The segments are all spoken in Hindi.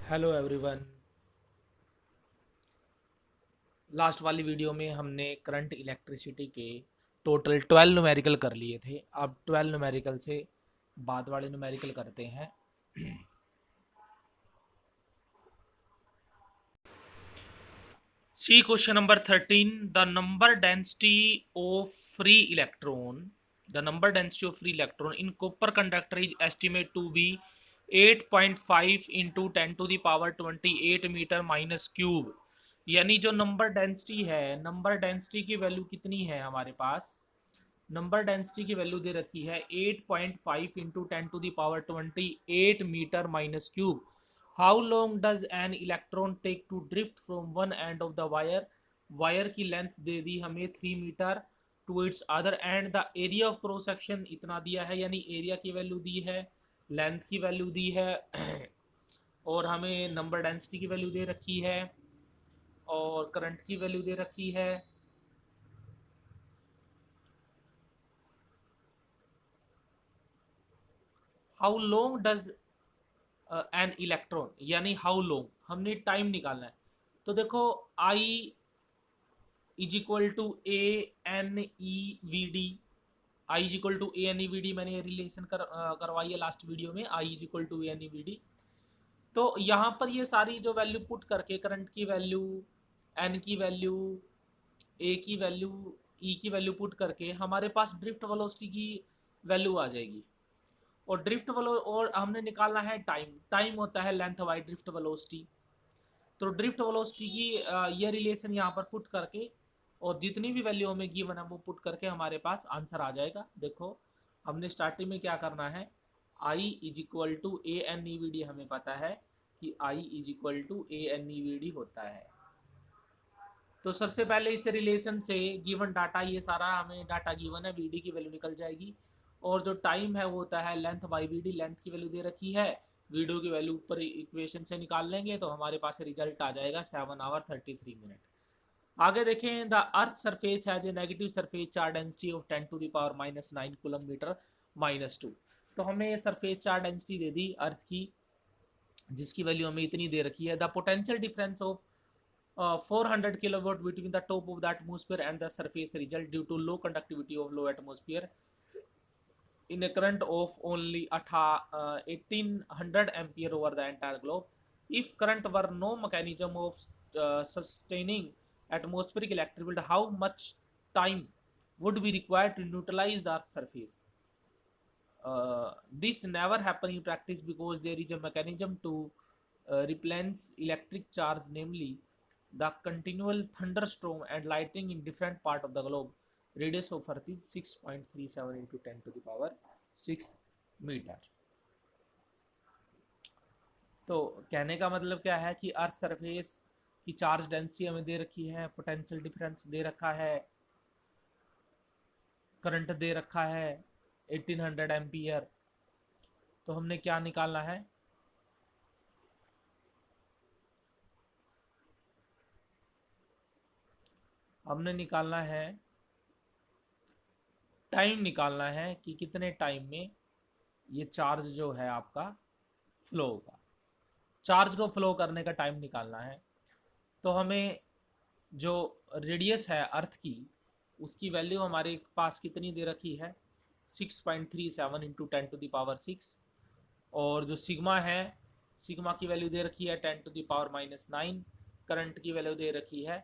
Hello everyone. लास्ट वाली वीडियो में हमने करंट इलेक्ट्रिसिटी के टोटल 12 न्यूमेरिकल कर लिए थे। अब 12 न्यूमेरिकल से बाद वाले न्यूमेरिकल करते हैं। See question number 13। The number density of free electron in copper conductor is estimate to be 8.5 into 10 to the power 28 metre minus cube. यानी जो नंबर डेंसिटी है, नंबर डेंसिटी की वैल्यू कितनी है हमारे पास? नंबर डेंसिटी की वैल्यू दे रखी है 8.5 into 10 to the power 28 metre minus cube. How long does an electron take to drift from one end of the wire. Wire की लेंथ दे दी हमें 3 metre to its other end. The area of cross section इतना दिया है, यानी एरिया की वैल्यू दी है, लेंथ की वैल्यू दी है और हमें नंबर डेंसिटी की वैल्यू दे रखी है और करंट की वैल्यू दे रखी है। How long does an electron, यानी हाउ लॉन्ग हमने टाइम निकालना है। तो देखो I is equal to A N E V D. I is equal to A N E V D मैंने रिलेशन करवाई है लास्ट वीडियो में। I is equal to A N E V D. तो यहाँ पर ये सारी जो वैल्यू पुट करके, करंट की वैल्यू, एन की वैल्यू, ए की वैल्यू, ई की वैल्यू पुट करके हमारे पास ड्रिफ्ट वेलोसिटी की वैल्यू आ जाएगी। और ड्रिफ्ट वेलो और हमने निकालना है टाइम। टाइम होता है लेंथ बाई ड्रिफ्ट वेलोसिटी। तो ड्रिफ्ट वेलोसिटी की ये रिलेशन यहाँ पर पुट करके और जितनी भी वैल्यू हमें गिवन है वो पुट करके हमारे पास आंसर आ जाएगा। देखो हमने स्टार्टिंग में क्या करना है, I is equal to A N E V D. हमें पता है कि I is equal to A N E V D होता है। तो सबसे पहले इस रिलेशन से गिवन डाटा, ये सारा हमें डाटा गिवन है, वी डी की वैल्यू निकल जाएगी। और जो टाइम है वो होता है length by V D. Length की वैल्यू दे रखी है, वीडियो की वैल्यू ऊपर इक्वेशन से निकाल लेंगे तो हमारे पास रिजल्ट आ जाएगा 7 hour 33 minute। आगे देखें, the earth surface has a negative surface charge density of 10 to the power -9 coulomb metre -2। तो हमें ये सरफेस चार्ज डेंसिटी दे दी अर्थ की, जिसकी वैल्यू हमें इतनी दे रखी है। The potential difference of 400 kilowatt between the top of the atmosphere and the surface result due to low conductivity of low atmosphere in a current of only 1800 ampere over the entire globe. If current were no mechanism of sustaining atmospheric electric field, how much time would be required to neutralize the earth's surface? This never happen in practice because there is a mechanism to replenish electric charge, namely the continual thunderstorm and lightning in different part of the globe. Radius of earth is 6.37 into 10 to the power 6 metre. तो कहने का मतलब क्या है कि अर्थ सरफेस की चार्ज डेंसिटी हमें दे रखी है, पोटेंशियल डिफरेंस दे रखा है, करंट दे रखा है 1800 एम्पियर। तो हमने क्या निकालना है, हमने निकालना है टाइम, निकालना है कि कितने टाइम में ये चार्ज जो है आपका फ्लो होगा। चार्ज को फ्लो करने का टाइम निकालना है। तो हमें जो रेडियस है अर्थ की, उसकी वैल्यू हमारे पास कितनी दे रखी है, 6.37 इंटू 10 to the power 6। और जो सिग्मा है, सिग्मा की वैल्यू दे रखी है 10 to the power -9। करंट की वैल्यू दे रखी है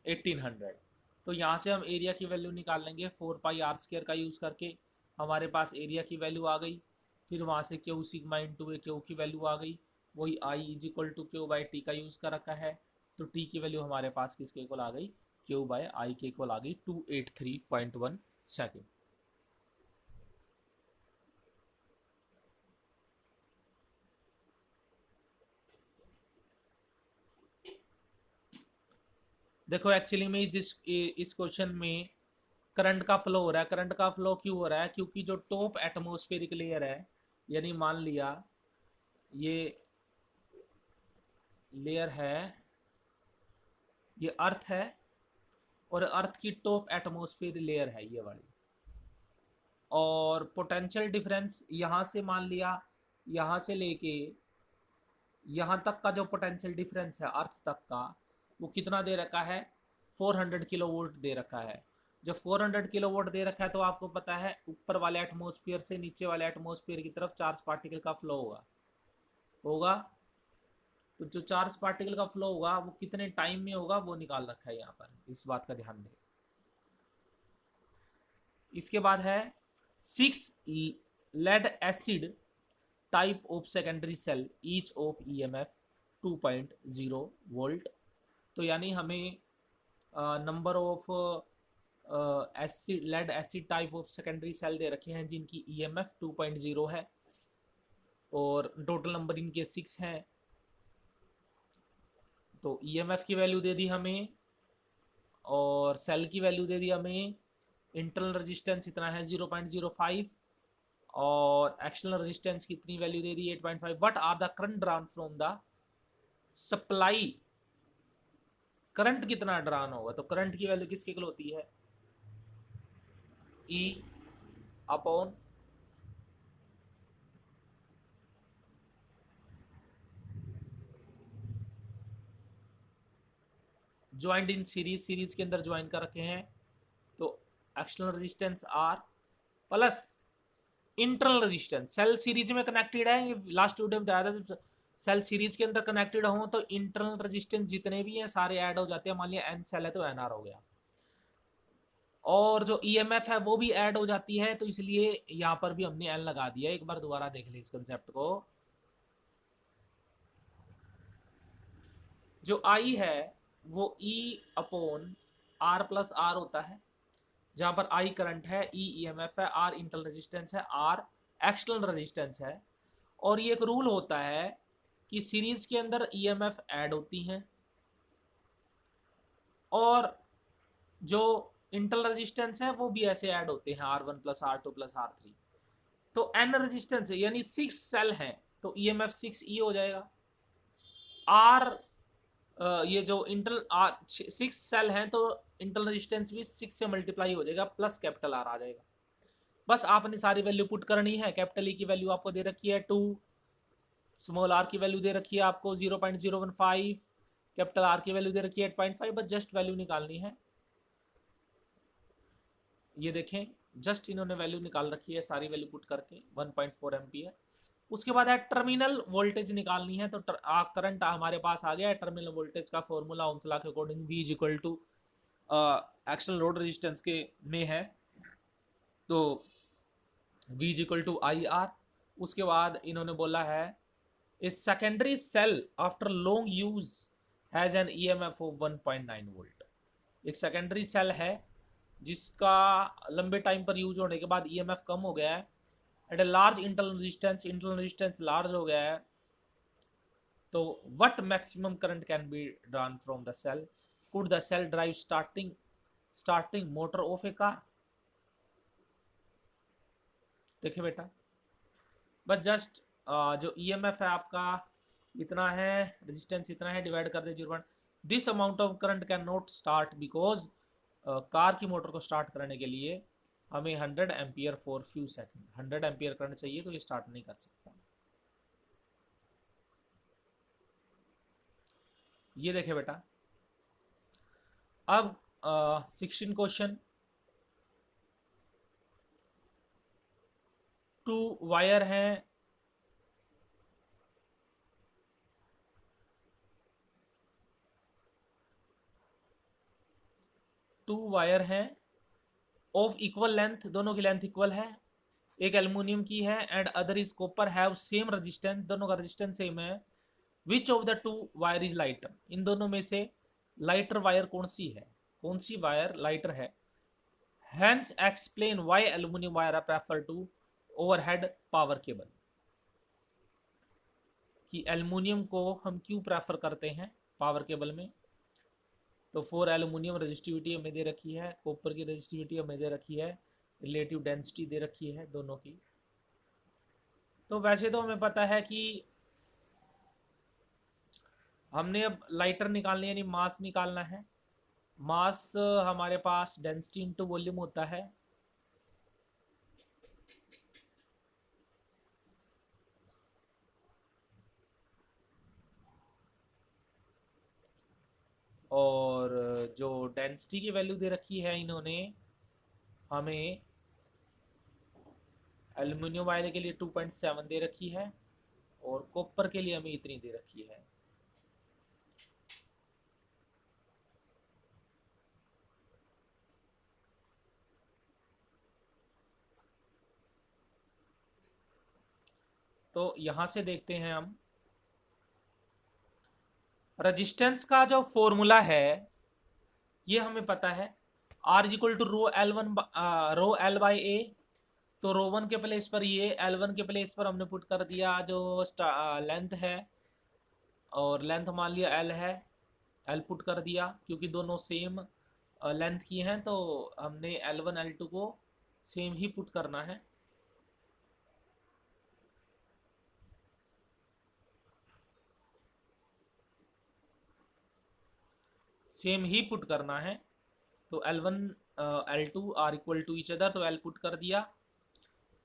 1800। तो यहाँ से हम एरिया की वैल्यू निकाल लेंगे 4 पाई r² का यूज़ करके। हमारे पास एरिया की वैल्यू आ गई। फिर वहाँ से Q sigma into A Q की वैल्यू आ गई। वही I is equal to Q by T का यूज़ कर रखा है। तो टी की वैल्यू हमारे पास किसके इक्वल आ गई, क्यू बाई आई के इक्वल आ गई 283.1 सेकेंड। देखो एक्चुअली में इस क्वेश्चन में करंट का फ्लो हो रहा है। करंट का फ्लो क्यों हो रहा है, क्योंकि जो टॉप एटमोस्फेरिक लेयर है, यानी मान लिया ये लेयर है, ये अर्थ है और अर्थ की टॉप एटमोस्फेयर लेयर है ये वाली। और पोटेंशियल डिफरेंस यहाँ से मान लिया, यहाँ से लेके यहाँ तक का जो पोटेंशियल डिफरेंस है अर्थ तक का, वो कितना दे रखा है, 400 किलो वोल्ट दे रखा है। जब 400 किलो वोल्ट दे रखा है तो आपको पता है ऊपर वाले एटमॉस्फेयर से नीचे वाले एटमॉस्फेयर की तरफ चार्ज पार्टिकल का फ्लो होगा होगा तो जो चार्ज पार्टिकल का फ्लो होगा वो कितने टाइम में होगा वो निकाल रखा है यहाँ पर, इस बात का ध्यान दें। इसके बाद है 6 lead acid type of secondary cell each of EMF 2.0 volt. तो यानी हमें number of acid lead acid type of secondary cell दे रखे हैं जिनकी ईएमएफ 2.0 है और टोटल नंबर इनके 6 हैं। तो ईएमएफ की वैल्यू दे दी हमें और सेल की वैल्यू दे दी हमें। इंटरनल रेजिस्टेंस इतना है 0.05 और एक्सटर्नल रेजिस्टेंस की इतनी वैल्यू दे दी 8.5। What are the current drawn from the supply, current कितना ड्रॉन होगा, तो करंट की वैल्यू किसके इक्वल होती है, E upon joint in series, series के अंदर ज्वाइन कर रखे हैं तो external resistance R plus internal resistance. Cell series में कनेक्टेड है, ये लास्ट वीडियो में बताया था, सेल सीरीज के अंदर कनेक्टेड हो तो इंटरनल रेजिस्टेंस जितने भी हैं सारे ऐड हो जाते हैं। मान लिया एन सेल है तो एनआर हो गया और जो ईएमएफ है वो भी ऐड हो जाती है, तो इसलिए यहां पर भी हमने एन लगा दिया। एक बार दोबारा देख ली इस कंसेप्ट को। जो आई है वो E upon R plus R होता है, जहां पर आई करंट है, ई ईएमएफ है, आर इंटरनल रेजिस्टेंस है, आर एक्सटर्नल रेजिस्टेंस है। और ये एक रूल होता है कि सीरीज के अंदर ईएमएफ ऐड होती हैं और जो इंटरनल रेजिस्टेंस है वो भी ऐसे ऐड होते हैं, R1 plus R2 plus R3। तो एन रेजिस्टेंस है यानी 6 सेल हैं तो ईएमएफ 6E हो जाएगा। आर ये जो इंटरनल आर 6 सेल हैं तो इंटरनल रेजिस्टेंस भी 6 से मल्टीप्लाई हो जाएगा प्लस कैपिटल आर आ जाएगा। बस आपने सारी वैल्यू पुट करनी है। कैपिटल ई की वैल्यू आपको दे रखी है 2, स्मॉल आर की वैल्यू दे रखी है आपको 0.015, कैपिटल आर की वैल्यू दे रखी है 8.5। बस जस्ट वैल्यू निकालनी है। ये देखें जस्ट इन्होंने वैल्यू निकाल रखी है सारी वैल्यू पुट करके 1.4 एम्पियर। उसके बाद है टर्मिनल वोल्टेज निकालनी है। तो करंट हमारे पास आ गया है। टर्मिनल वोल्टेज का फॉर्मूला ओम्स लॉ के according V is equal to external load resistance के में है तो V is equal to IR। उसके बाद इन्होंने बोला है इस secondary cell after long use has an EMF of 1.9 volt. एक सेकेंडरी सेल है जिसका लंबे टाइम पर यूज होने के बाद ईएमएफ कम हो गया है at a large internal resistance, internal resistance large हो गया है। तो what maximum current can be drawn from the cell, could the cell drive starting motor of a car. देखिए बेटा बस जस्ट जो ईएमएफ है आपका इतना है, रेजिस्टेंस इतना है, डिवाइड कर दे 0. This amount of current can not start because car की मोटर को स्टार्ट करने के लिए हमें 100 ampere for few second, 100 ampere current चाहिए तो ये स्टार्ट नहीं कर सकता। ये देखे बेटा अब 16 क्वेश्चन। 2 वायर हैं, ऑफ इक्वल लेंथ, दोनों की लेंथ इक्वल है। एक एल्युमिनियम की है and other is copper, have same resistance, दोनों का रेजिस्टेंस सेम है। Which of the 2 wire is lighter, इन दोनों में से लाइटर वायर कौन सी है, कौन सी वायर लाइटर है। Hence explain why aluminium wire are prefer to overhead power cable, कि एल्युमिनियम को हम क्यों प्रेफर करते हैं पावर केबल में। तो फॉर एल्युमिनियम रेजिस्टिविटी हमें दे रखी है, कॉपर की रेजिस्टिविटी हमें दे रखी है, रिलेटिव डेंसिटी दे रखी है दोनों की। तो वैसे तो हमें पता है कि हमने अब लाइटर निकालने यानी मास निकालना है। मास हमारे पास डेंसिटी इंटू वॉल्यूम होता है। और जो डेंसिटी की वैल्यू दे रखी है इन्होंने हमें, एल्युमिनियम वायर के लिए 2.7 दे रखी है और कॉपर के लिए हमें इतनी दे रखी है। तो यहां से देखते हैं हम रेजिस्टेंस का जो फॉर्मूला है ये हमें पता है, R is equal to rho L one, rho L by A. तो रो वन के प्लेस पर ये एल वन के प्लेस पर हमने पुट कर दिया जो लेंथ है, और लेंथ मान लिया एल है, एल पुट कर दिया क्योंकि दोनों सेम लेंथ की हैं, तो हमने एल वन एल टू को सेम ही पुट करना है। सेम ही पुट करना है। तो L one L two are equal to each other, तो एल पुट कर दिया।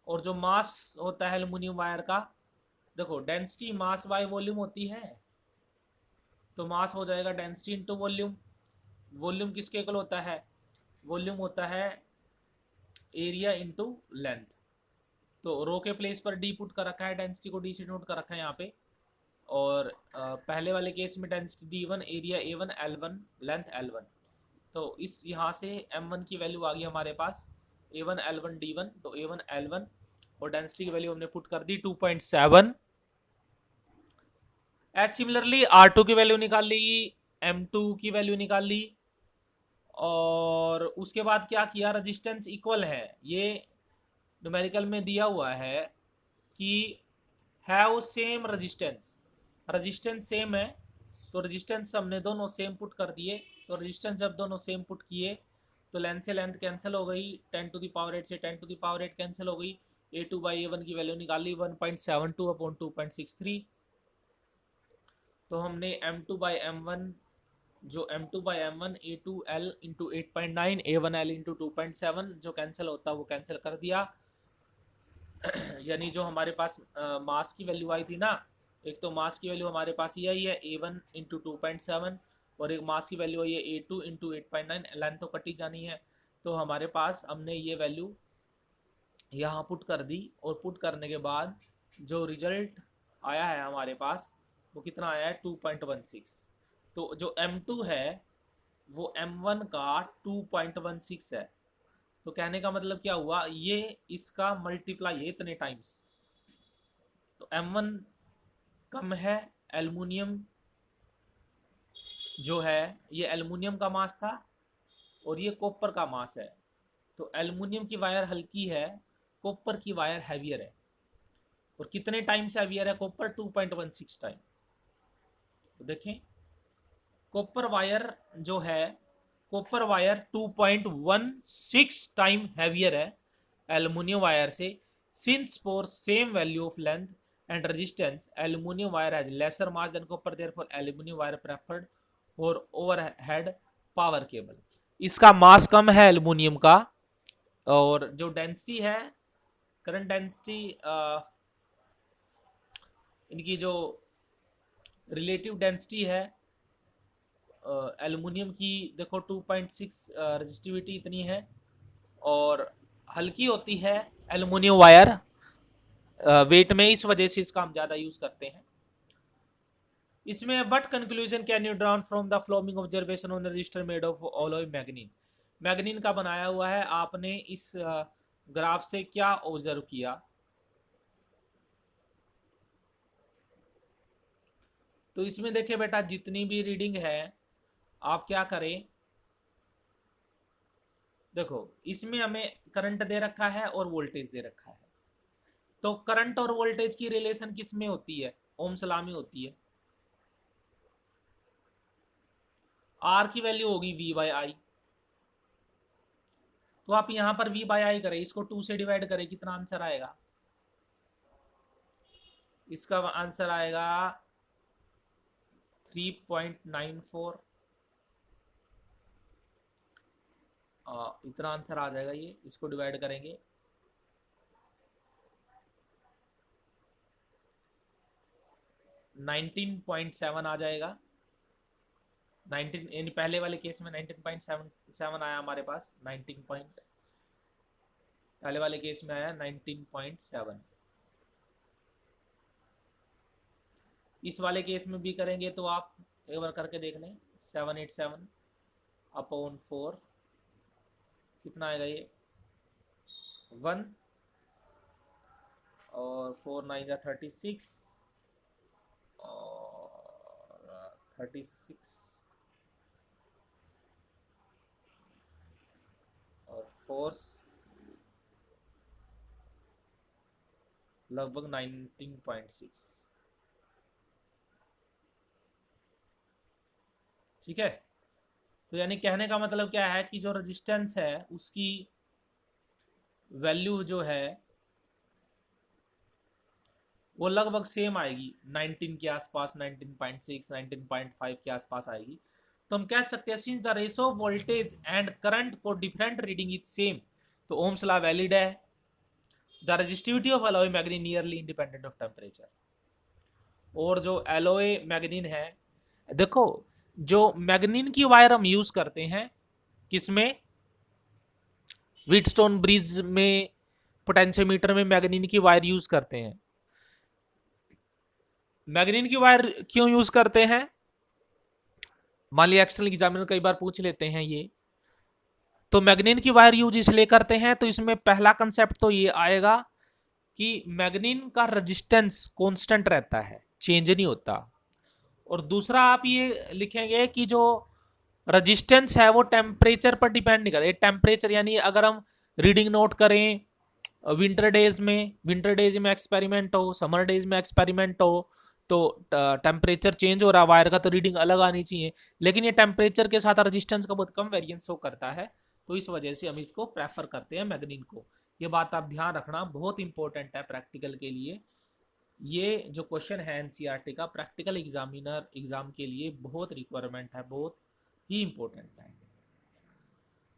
और जो मास होता है एल्युमिनियम वायर का, देखो डेंसिटी मास बाय वॉल्यूम होती है, तो मास हो जाएगा डेंसिटी इंटू वॉल्यूम। वॉल्यूम किसके इक्वल होता है? वॉल्यूम होता है एरिया इंटू लेंथ। तो रो के प्लेस पर डी पुट कर रखा है, डेंसिटी को डी से नोट कर रखा है यहाँ पे। और पहले वाले केस में density D one, area A one, L one, length L one. तो इस यहाँ से एम वन की वैल्यू आ गई हमारे पास, A one L one D one, तो ए वन एल वन, और डेंसिटी की वैल्यू हमने पुट कर दी 2.7। एज सिमिलरली आर टू की वैल्यू निकाल ली, एम टू की वैल्यू निकाल ली, और उसके बाद क्या किया, रजिस्टेंस इक्वल है, ये न्यूमेरिकल में दिया हुआ है कि have same resistance, resistance same है, तो रजिस्टेंस हमने दोनों सेम पुट कर दिए। तो रजिस्टेंस जब दोनों सेम पुट किए तो लेंथ से लेंथ कैंसिल हो गई, 10⁸ से 10⁸ कैंसिल हो गई, A two by A one की वैल्यू निकाली 1.72 अपॉन 2.63। तो हमने M two by M one, जो M two by M one, A two L into 8.9, A one L into 2.7, जो कैंसिल होता है वो कैंसिल कर दिया। यानी जो हमारे पास मास की वैल्यू आई थी ना, एक तो मास की वैल्यू हमारे पास ये आई है ए वन इंटू 2.7, और एक मास की वैल्यू आई है ए टू इंटू 8.9, लेंथ तो कटी जानी है। तो हमारे पास हमने ये वैल्यू यहाँ पुट कर दी, और पुट करने के बाद जो रिजल्ट आया है हमारे पास वो कितना आया है, 2.16। तो जो M2 है वो M1 का 2.16 है। तो कहने का मतलब क्या हुआ, ये इसका मल्टीप्लाई है इतने टाइम्स। तो M1 कम है, एल्युमिनियम जो है ये एल्युमिनियम का मास था, और ये कॉपर का मास है। तो एल्युमिनियम की वायर हल्की है, कॉपर की वायर हैवियर है। और कितने टाइम्स हैवियर है कॉपर? 2.16 टाइम। तो देखें कॉपर वायर जो है, कॉपर वायर 2.16 टाइम हैवियर है एल्युमिनियम वायर से। Since for same value of length and resistance aluminium wire has lesser mass than copper, therefore aluminium wire preferred for overhead power cable. इसका मास कम है एल्युमिनियम का, और जो डेंसिटी है, करंट डेंसिटी, इनकी जो रिलेटिव डेंसिटी है एल्युमिनियम की, देखो 2.6 रजिस्टिविटी इतनी है, और हल्की होती है एल्युमिनियम वायर वेट में, इस वजह से इसका हम ज़्यादा यूज़ करते हैं। इसमें what conclusion can you drawn from the following observation on resistor made of alloy manganin? Manganin का बनाया हुआ है, आपने इस ग्राफ से क्या ऑब्जर्व किया? तो इसमें देखिए बेटा, जितनी भी रीडिंग है आप क्या करें, देखो इसमें हमें करंट दे रखा है और वोल्टेज दे रखा है। तो करंट और वोल्टेज की रिलेशन किस में होती है? ओम्स लॉ में होती है। आर की वैल्यू होगी वी बाई आई। तो आप यहां पर वी बाई आई करें, इसको 2 से डिवाइड करें, कितना आंसर आएगा? इसका आंसर आएगा 3.94। इतना आंसर आ जाएगा, ये इसको डिवाइड करेंगे 19.7 आ जाएगा। 19 यानी पहले वाले केस में 19.77 आया हमारे पास, 19 पॉइंट, पहले वाले केस में आया 19.7। इस वाले केस में भी करेंगे तो आप एक बार करके देख लें, 787 अपॉन 4 कितना आएगा ये 1, और 4 9 जा 36, और 36 और फोर्स लगभग 19.6। ठीक है, तो यानी कहने का मतलब क्या है कि जो रेजिस्टेंस है उसकी वैल्यू जो है वो लगभग सेम आएगी, 19 के आसपास, 19.6 19.5 के आसपास आएगी। तो हम कह सकते हैं since the ratio of voltage and current for different reading is same, तो ओम्स लॉ वैलिड है। The resistivity of alloy मैग्नीन nearly independent of temperature, और जो एलॉय मैग्नीन है, देखो जो मैग्नीन की वायर हम यूज करते हैं किसमें, व्हीटस्टोन ब्रिज में पोटेंशियोमीटर में मैग्नीन की वायर यूज करते हैं। मैग्नीन की वायर क्यों यूज करते हैं, मान लिया एक्सटर्नल एग्जामिनर कई बार पूछ लेते हैं ये, तो मैग्नीन की वायर यूज इसलिए करते हैं, तो इसमें पहला कंसेप्ट तो ये आएगा कि मैग्नीन का रेजिस्टेंस कांस्टेंट रहता है, चेंज नहीं होता। और दूसरा आप ये लिखेंगे कि जो रेजिस्टेंस है वो टेम्परेचर पर डिपेंड नहीं करता। टेम्परेचर यानी अगर हम रीडिंग नोट करें विंटर डेज में एक्सपेरिमेंट हो, समर डेज में एक्सपेरिमेंट हो, तो टेम्परेचर चेंज हो रहा है वायर का, तो रीडिंग अलग आनी चाहिए। लेकिन ये टेम्परेचर के साथ रेजिस्टेंस का बहुत कम वेरिएंस शो करता है, तो इस वजह से हम इसको प्रेफर करते हैं मैग्नीन को। ये बात आप ध्यान रखना, बहुत इंपॉर्टेंट है प्रैक्टिकल के लिए। ये जो क्वेश्चन है एनसीईआरटी का प्रैक्टिकल एग्जाम के लिए बहुत रिक्वायरमेंट है, बहुत ही इंपॉर्टेंट है।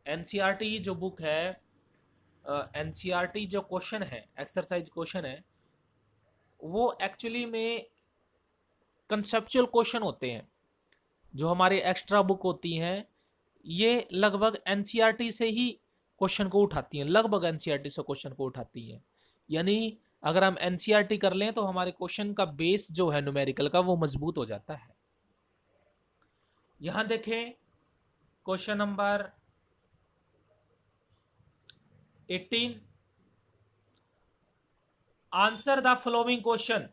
एनसीईआरटी जो बुक है, एनसीईआरटी जो क्वेश्चन है, एक्सरसाइज क्वेश्चन है, वो एक्चुअली में कंसेप्चुअल क्वेश्चन होते हैं। जो हमारे एक्स्ट्रा बुक होती हैं ये लगभग एनसीईआरटी से ही क्वेश्चन को उठाती हैं, लगभग एनसीईआरटी से क्वेश्चन को उठाती हैं। यानी अगर हम एनसीईआरटी कर लें तो हमारे क्वेश्चन का बेस जो है न्यूमेरिकल का वो मजबूत हो जाता है। यहां देखें question number 18, answer the following question.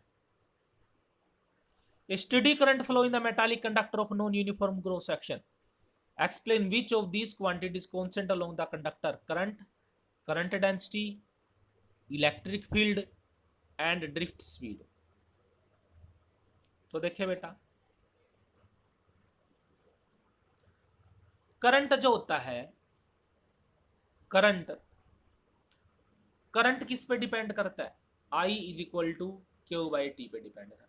A steady current flow in the metallic conductor of non-uniform cross section. Explain which of these quantities constant along the conductor: current, current density, electric field and drift speed. तो देखिए बेटा, करंट जो होता है, करंट किस पे डिपेंड करता है, I is equal to Q by T पे डिपेंड करता है।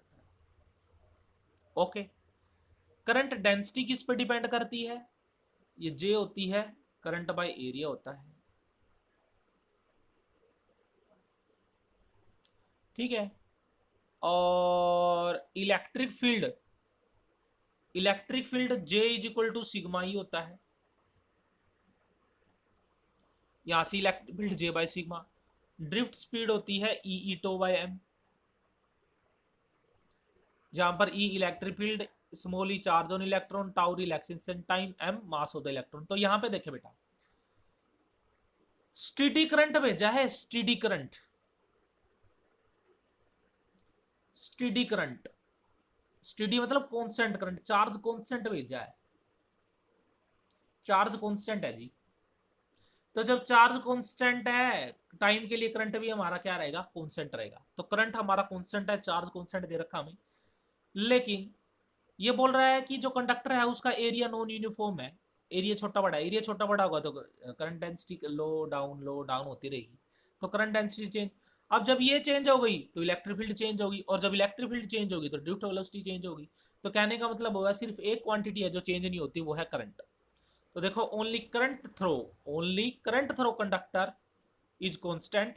ओके, करंट डेंसिटी किस पे डिपेंड करती है, ये J होती है, करंट बाय एरिया होता है। ठीक है, और electric field J is equal to sigma ही होता है, यहां से electric field J by sigma. Drift speed होती है ई टो बाय एम, जहां पर E electric field, small E charge on electron, tau relaxation time, M mass of the electron. तो यहां पे देखे बेटा, स्टेडी करंट भेजा है, स्टेडी करंट स्टेडी मतलब कांस्टेंट करंट, चार्ज कांस्टेंट भेजा है, चार्ज कांस्टेंट है जी। तो जब चार्ज कांस्टेंट है, टाइम के लिए करंट भी हमारा क्या रहेगा, कांस्टेंट रहेगा। तो करंट हमारा कांस्टेंट है, चार्ज कांस्टेंट दे रखा हमें। लेकिन ये बोल रहा है कि जो कंडक्टर है उसका एरिया नॉन यूनिफॉर्म है, एरिया छोटा बड़ा, एरिया छोटा बड़ा होगा तो करंट डेंसिटी लो डाउन होती रहेगी, तो करंट डेंसिटी चेंज। अब जब ये चेंज हो गई तो इलेक्ट्रिक फील्ड चेंज होगी, और जब इलेक्ट्रिक फील्ड चेंज होगी तो ड्रिफ्ट वेलोसिटी चेंज होगी। तो कहने का मतलब होगा सिर्फ एक क्वांटिटी है जो चेंज नहीं होती, वो है करंट। तो देखो only current throw conductor is constant,